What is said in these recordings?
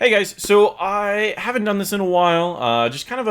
Hey guys, so I haven't done this in a while. Just kind of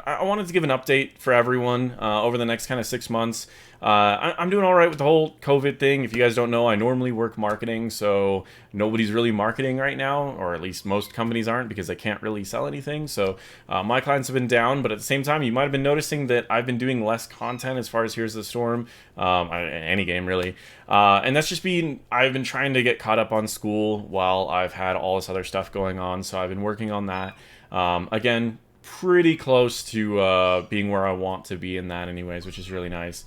I wanted to give an update for everyone over the next kind of 6 months. I'm doing all right with the whole COVID thing. If you guys don't know, I normally work marketing, so nobody's really marketing right now, or at least most companies aren't because they can't really sell anything. So my clients have been down, but at the same time, you might have been noticing that I've been doing less content as far as Here's the Storm, any game really. And that's just I've been trying to get caught up on school while I've had all this other stuff going on. So I've been working on that. Again, pretty close to being where I want to be in that anyways, which is really nice.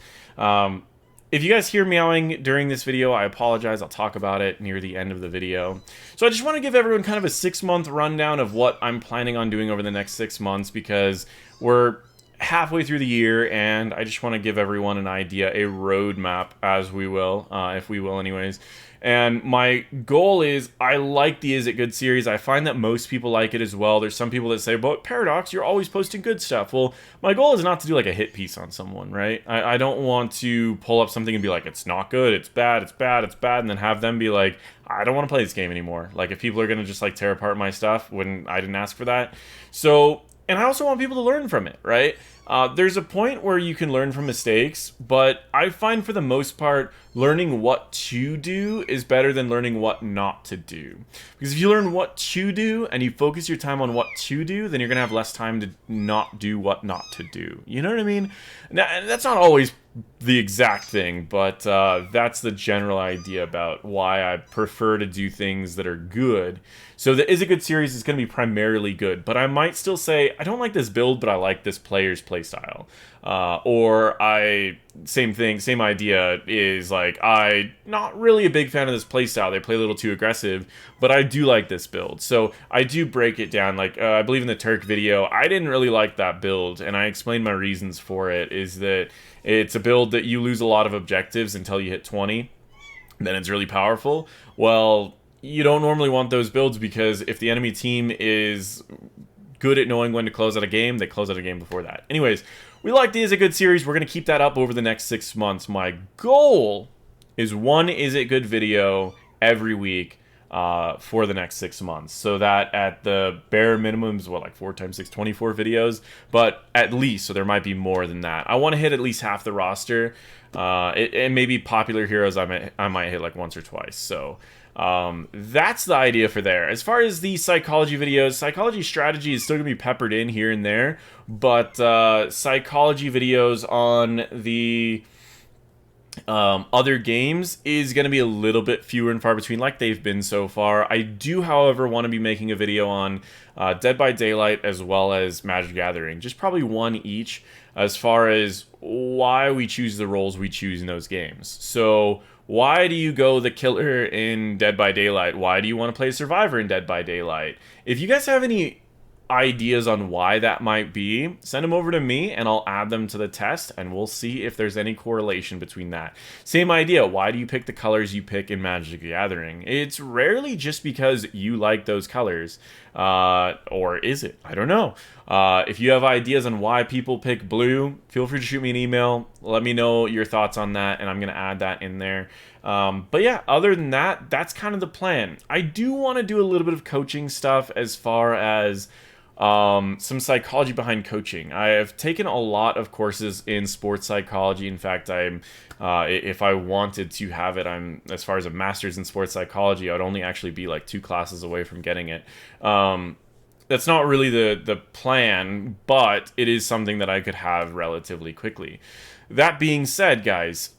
If you guys hear meowing during this video, I apologize. I'll talk about it near the end of the video. So I just want to give everyone kind of a 6-month rundown of what I'm planning on doing over the next 6 months because we're halfway through the year, and I just want to give everyone an idea, a roadmap, as we will, if we will anyways. And my goal is, I like the Is It Good series. I find that most people like it as well. There's some people that say, but Paradox, you're always posting good stuff. Well, my goal is not to do like a hit piece on someone, right? I don't want to pull up something and be like, it's not good, it's bad, it's bad, it's bad, and then have them be like, I don't want to play this game anymore. Like, if people are going to just like tear apart my stuff when I didn't ask for that. So, and I also want people to learn from it, right? There's a point where you can learn from mistakes, but I find for the most part, learning what to do is better than learning what not to do. Because if you learn what to do and you focus your time on what to do, then you're going to have less time to not do what not to do. You know what I mean? Now, that's not always the exact thing, but that's the general idea about why I prefer to do things that are good. So the Is It Good series is going to be primarily good, but I might still say, I don't like this build, but I like this player's playstyle. Same idea is like, I not really a big fan of this playstyle. They play a little too aggressive, but I do like this build. So I do break it down. Like, I believe in the Turk video, I didn't really like that build, and I explained my reasons for it, is that it's a build that you lose a lot of objectives until you hit 20. Then it's really powerful. Well, you don't normally want those builds because if the enemy team is good at knowing when to close out a game, they close out a game before that. Anyways, we like the Is It Good series. We're going to keep that up over the next 6 months. My goal is one Is It Good video every week for the next 6 months. So that at the bare minimum is what, like 4 times 6, 24 videos, but at least, so there might be more than that. I want to hit at least half the roster. It may be popular heroes I might hit like once or twice. So that's the idea for there. As far as the psychology videos, psychology strategy is still gonna be peppered in here and there, but psychology videos on the other games is going to be a little bit fewer and far between, like they've been so far. I do, however, want to be making a video on Dead by Daylight as well as Magic Gathering, just probably one each, as far as why we choose the roles we choose in those games. So why do you go the killer in Dead by Daylight? Why do you want to play Survivor in Dead by Daylight? If you guys have any ideas on why that might be, send them over to me and I'll add them to the test and we'll see if there's any correlation between that. Same idea, why do you pick the colors you pick in Magic the Gathering? It's rarely just because you like those colors, or is it? I don't know. If you have ideas on why people pick blue, feel free to shoot me an email, let me know your thoughts on that and I'm going to add that in there. But yeah, other than that, that's kind of the plan. I do want to do a little bit of coaching stuff as far as some psychology behind coaching. I have taken a lot of courses in sports psychology. In fact, if I wanted to have it, as far as a master's in sports psychology, I would only actually be like 2 classes away from getting it. That's not really the plan, but it is something that I could have relatively quickly. That being said, guys,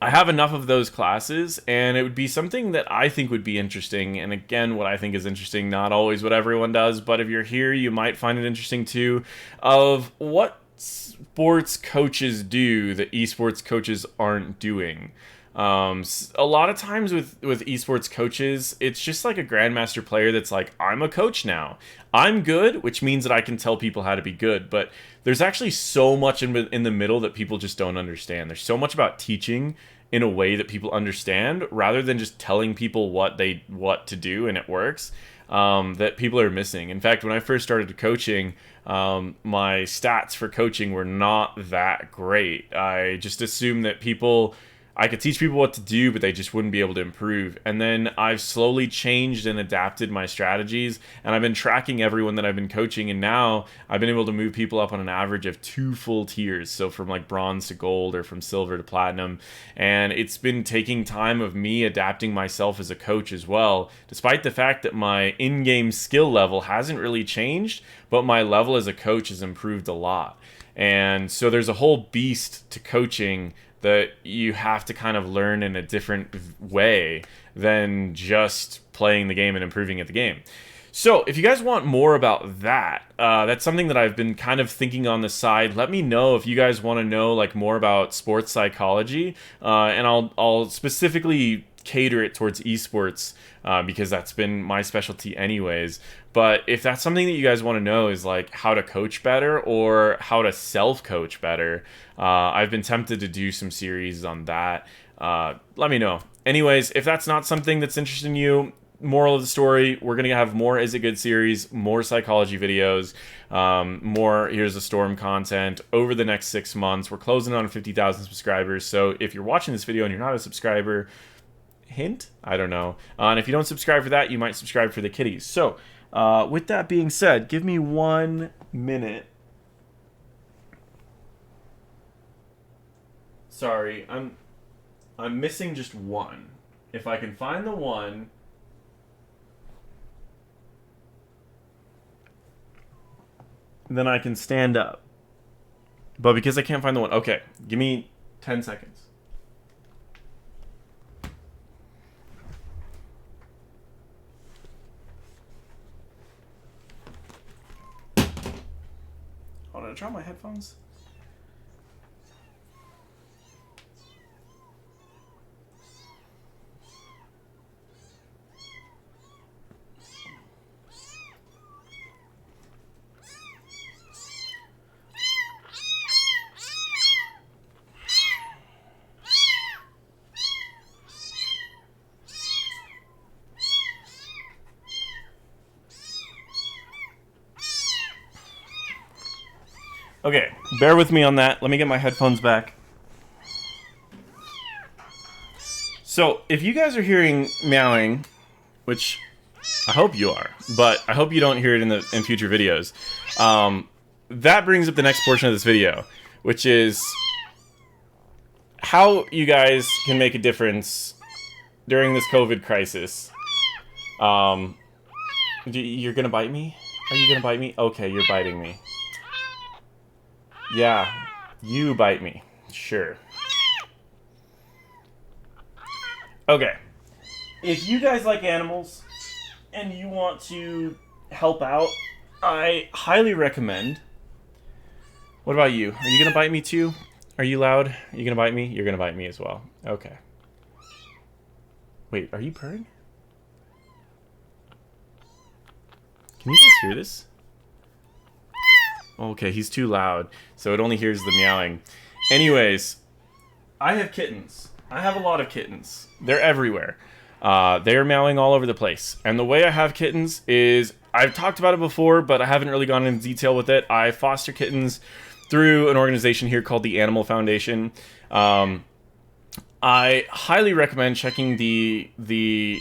I have enough of those classes, and it would be something that I think would be interesting. And again, what I think is interesting, not always what everyone does, but if you're here, you might find it interesting too, of what sports coaches do that esports coaches aren't doing. A lot of times with esports coaches, it's just like a grandmaster player that's like, I'm a coach now. I'm good, which means that I can tell people how to be good. But there's actually so much in the middle that people just don't understand. There's so much about teaching in a way that people understand, rather than just telling people what to do and it works, that people are missing. In fact, when I first started coaching, my stats for coaching were not that great. I just assumed that people I could teach people what to do, but they just wouldn't be able to improve. And then I've slowly changed and adapted my strategies, and I've been tracking everyone that I've been coaching, and now I've been able to move people up on an average of 2 full tiers. So from like bronze to gold, or from silver to platinum. And it's been taking time of me adapting myself as a coach as well, despite the fact that my in-game skill level hasn't really changed, but my level as a coach has improved a lot. And so there's a whole beast to coaching that you have to kind of learn in a different way than just playing the game and improving at the game. So if you guys want more about that, that's something that I've been kind of thinking on the side. Let me know if you guys want to know like more about sports psychology, and I'll specifically cater it towards esports, because that's been my specialty anyways. But if that's something that you guys want to know, is like how to coach better or how to self-coach better, I've been tempted to do some series on that. Let me know. Anyways, if that's not something that's interesting you, moral of the story, we're going to have more Is It Good series, more psychology videos, more Here's the Storm content over the next 6 months. We're closing on 50,000 subscribers. So if you're watching this video and you're not a subscriber, hint? I don't know. And if you don't subscribe for that, you might subscribe for the kitties. So with that being said, give me 1 minute. Sorry, I'm missing just one. If I can find the one, then I can stand up. But because I can't find the one, okay, give me 10 seconds. Oh, did I drop my headphones? Okay, bear with me on that. Let me get my headphones back. So, if you guys are hearing meowing, which I hope you are, but I hope you don't hear it in future videos, that brings up the next portion of this video, which is how you guys can make a difference during this COVID crisis. You're gonna bite me? Are you gonna bite me? Okay, you're biting me. Yeah, you bite me. Sure. Okay. If you guys like animals and you want to help out, I highly recommend... What about you? Are you going to bite me too? Are you loud? Are you going to bite me? You're going to bite me as well. Okay. Wait, are you purring? Can you guys hear this? Okay, he's too loud, so it only hears the meowing. Anyways, I have kittens. I have a lot of kittens. They're everywhere. They're meowing all over the place. And the way I have kittens is, I've talked about it before, but I haven't really gone into detail with it. I foster kittens through an organization here called the Animal Foundation. I highly recommend checking the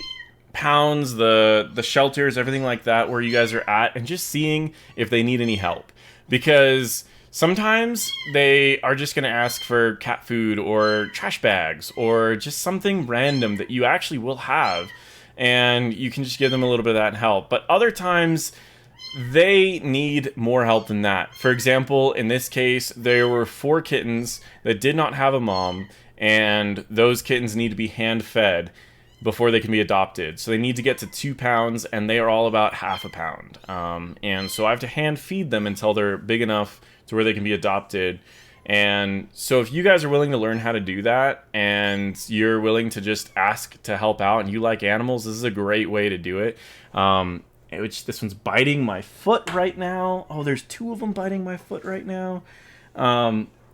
pounds, the shelters, everything like that, where you guys are at, and just seeing if they need any help. Because sometimes they are just going to ask for cat food or trash bags or just something random that you actually will have, and you can just give them a little bit of that help. But other times, they need more help than that. For example, in this case, there were 4 kittens that did not have a mom, and those kittens need to be hand-fed before they can be adopted. So they need to get to 2 pounds, and they are all about half a pound. And so I have to hand feed them until they're big enough to where they can be adopted. And so if you guys are willing to learn how to do that, and you're willing to just ask to help out, and you like animals, this is a great way to do it. This one's biting my foot right now. Oh, there's 2 of them biting my foot right now.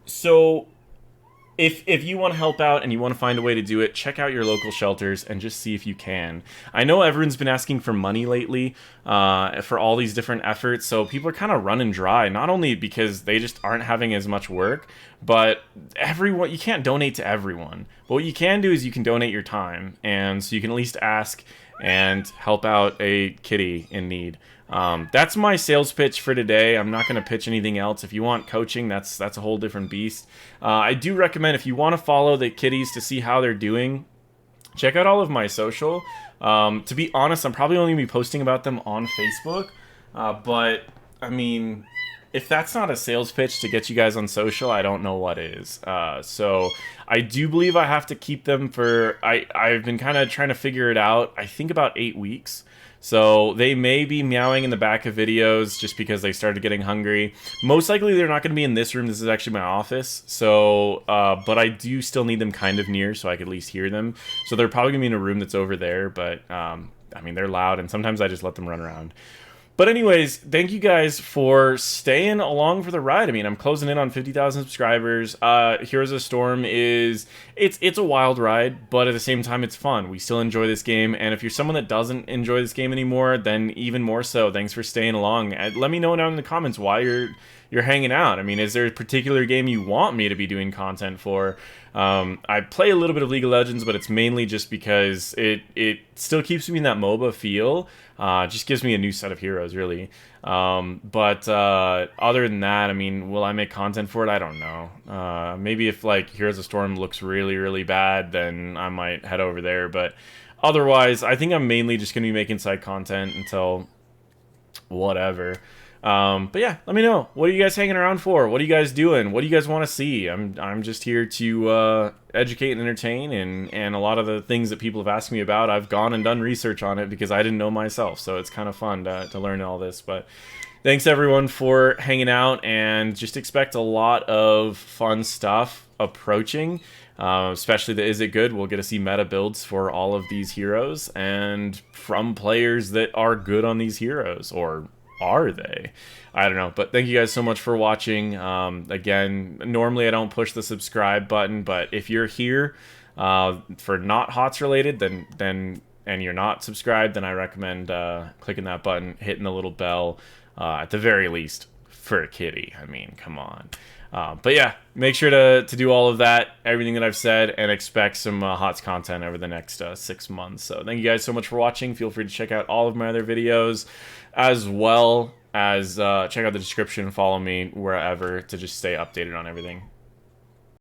So if you want to help out and you want to find a way to do it, check out your local shelters and just see if you can. I know everyone's been asking for money lately for all these different efforts, so people are kind of running dry, not only because they just aren't having as much work, but everyone, you can't donate to everyone. But what you can do is you can donate your time, and so you can at least ask and help out a kitty in need. That's my sales pitch for today. I'm not going to pitch anything else. If you want coaching, that's a whole different beast. I do recommend, if you want to follow the kitties to see how they're doing, check out all of my social. To be honest, I'm probably only going to be posting about them on Facebook. But, I mean, if that's not a sales pitch to get you guys on social, I don't know what is. So I do believe I have to keep them for... I've been kind of trying to figure it out, I think about 8 weeks. So they may be meowing in the back of videos just because they started getting hungry. Most likely they're not going to be in this room. This is actually my office. So, but I do still need them kind of near so I could at least hear them. So they're probably going to be in a room that's over there. But, I mean, they're loud and sometimes I just let them run around. But anyways, thank you guys for staying along for the ride. I mean, I'm closing in on 50,000 subscribers. Heroes of Storm it's a wild ride, but at the same time, it's fun. We still enjoy this game, and if you're someone that doesn't enjoy this game anymore, then even more so. Thanks for staying along. And let me know down in the comments why you're hanging out. I mean, is there a particular game you want me to be doing content for? I play a little bit of League of Legends, but it's mainly just because it still keeps me in that MOBA feel. Just gives me a new set of heroes, really. But other than that, I mean, will I make content for it? I don't know. Maybe if, like, Heroes of Storm looks really, really bad, then I might head over there. But otherwise, I think I'm mainly just going to be making side content until whatever. But yeah, let me know. What are you guys hanging around for? What are you guys doing? What do you guys want to see? I'm just here to educate and entertain, and a lot of the things that people have asked me about, I've gone and done research on it because I didn't know myself. So it's kind of fun to learn all this. But thanks everyone for hanging out, and just expect a lot of fun stuff approaching. Especially the Is It Good? We'll get to see meta builds for all of these heroes, and from players that are good on these heroes, or are they? I don't know, but thank you guys so much for watching. Again, normally I don't push the subscribe button, but if you're here for not HOTS related, then and you're not subscribed, then I recommend clicking that button, hitting the little bell, at the very least for a kitty. I mean, come on. But yeah, make sure to do all of that, everything that I've said, and expect some HOTS content over the next 6 months. So thank you guys so much for watching. Feel free to check out all of my other videos, as well as check out the description, follow me wherever to just stay updated on everything.